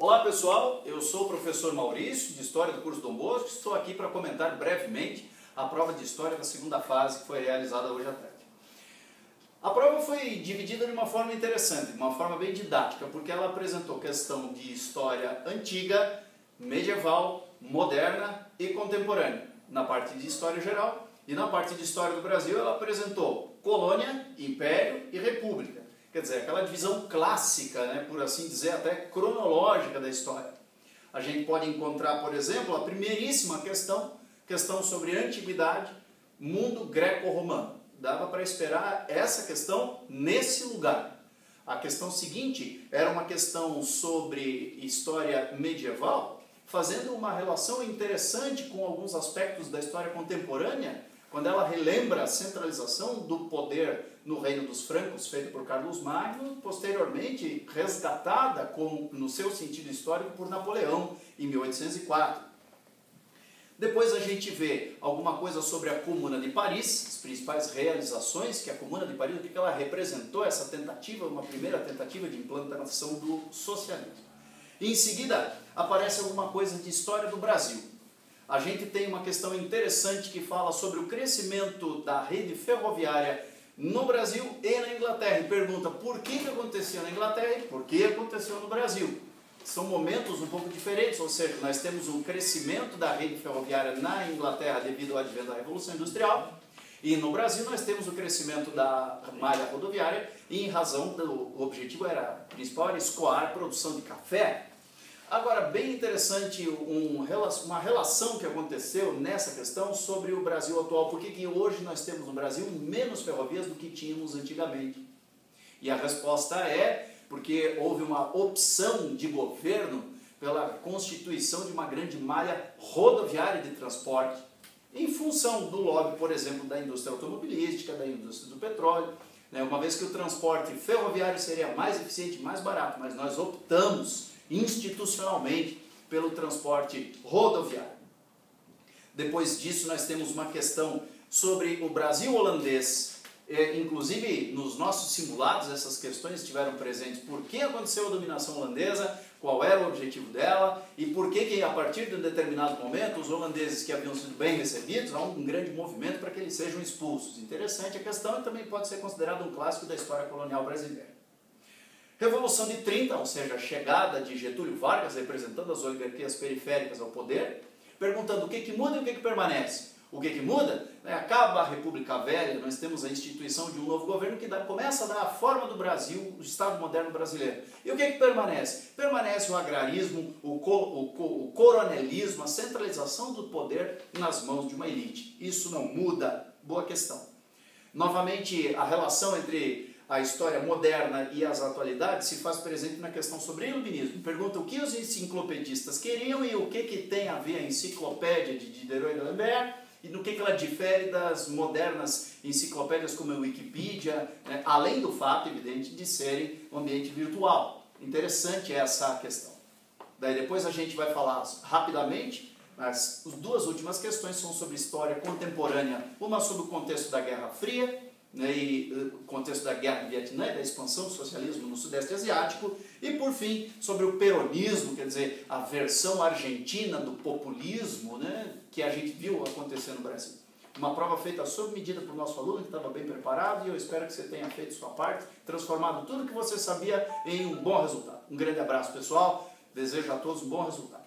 Olá pessoal, eu sou o professor Maurício, de História do curso Dom Bosco, estou aqui para comentar brevemente a prova de História da segunda fase que foi realizada hoje à tarde. A prova foi dividida de uma forma interessante, de uma forma bem didática, porque ela apresentou questão de História antiga, medieval, moderna e contemporânea, na parte de História geral, e na parte de História do Brasil ela apresentou colônia, império e república. Quer dizer, aquela divisão clássica, né, por assim dizer, até cronológica da história. A gente pode encontrar, por exemplo, a primeiríssima questão sobre antiguidade, mundo greco-romano. Dava para esperar essa questão nesse lugar. A questão seguinte era uma questão sobre história medieval, fazendo uma relação interessante com alguns aspectos da história contemporânea, quando ela relembra a centralização do poder no Reino dos Francos, feito por Carlos Magno, posteriormente resgatada no seu sentido histórico por Napoleão, em 1804. Depois a gente vê alguma coisa sobre a Comuna de Paris, as principais realizações que a Comuna de Paris, o que ela representou, essa tentativa, uma primeira tentativa de implantação do socialismo. E em seguida aparece alguma coisa de história do Brasil. A gente tem uma questão interessante que fala sobre o crescimento da rede ferroviária no Brasil e na Inglaterra. E pergunta por que aconteceu na Inglaterra e por que aconteceu no Brasil. São momentos um pouco diferentes, ou seja, nós temos um crescimento da rede ferroviária na Inglaterra devido ao advento da Revolução Industrial, e no Brasil nós temos o crescimento da malha rodoviária, e em razão do objetivo principal era escoar a produção de café. Agora, bem interessante uma relação que aconteceu nessa questão sobre o Brasil atual. Por que hoje nós temos no Brasil menos ferrovias do que tínhamos antigamente? E a resposta é porque houve uma opção de governo pela constituição de uma grande malha rodoviária de transporte, em função do lobby, por exemplo, da indústria automobilística, da indústria do petróleo, né? Uma vez que o transporte ferroviário seria mais eficiente, mais barato, mas nós optamos institucionalmente pelo transporte rodoviário. Depois disso nós temos uma questão sobre o Brasil holandês. Inclusive nos nossos simulados essas questões estiveram presentes. Por que aconteceu a dominação holandesa, qual era o objetivo dela e por que a partir de um determinado momento os holandeses que haviam sido bem recebidos, há um grande movimento para que eles sejam expulsos. Interessante a questão e também pode ser considerado um clássico da história colonial brasileira. Revolução de 30, ou seja, a chegada de Getúlio Vargas representando as oligarquias periféricas ao poder, perguntando o que muda e o que permanece. O que muda? Acaba a República Velha, nós temos a instituição de um novo governo que começa a dar a forma do Brasil, o Estado moderno brasileiro. E o que permanece? Permanece o agrarismo, o coronelismo, a centralização do poder nas mãos de uma elite. Isso não muda. Boa questão. Novamente, a relação entre a história moderna e as atualidades se faz presente na questão sobre iluminismo. Pergunta o que os enciclopedistas queriam e o que tem a ver a enciclopédia de Diderot e d'Alembert e no que ela difere das modernas enciclopédias como a Wikipedia, né? Além do fato, evidente, de serem um ambiente virtual. Interessante essa questão. Daí depois a gente vai falar rapidamente, mas as duas últimas questões são sobre história contemporânea, uma sobre o contexto da Guerra Fria, né, e o contexto da Guerra do Vietnã e da expansão do socialismo no Sudeste Asiático, e por fim sobre o peronismo, quer dizer, a versão argentina do populismo, né, que a gente viu acontecer no Brasil. Uma prova feita sob medida por nosso aluno, que estava bem preparado, e eu espero que você tenha feito sua parte, transformado tudo que você sabia em um bom resultado. Um grande abraço, pessoal, desejo a todos um bom resultado.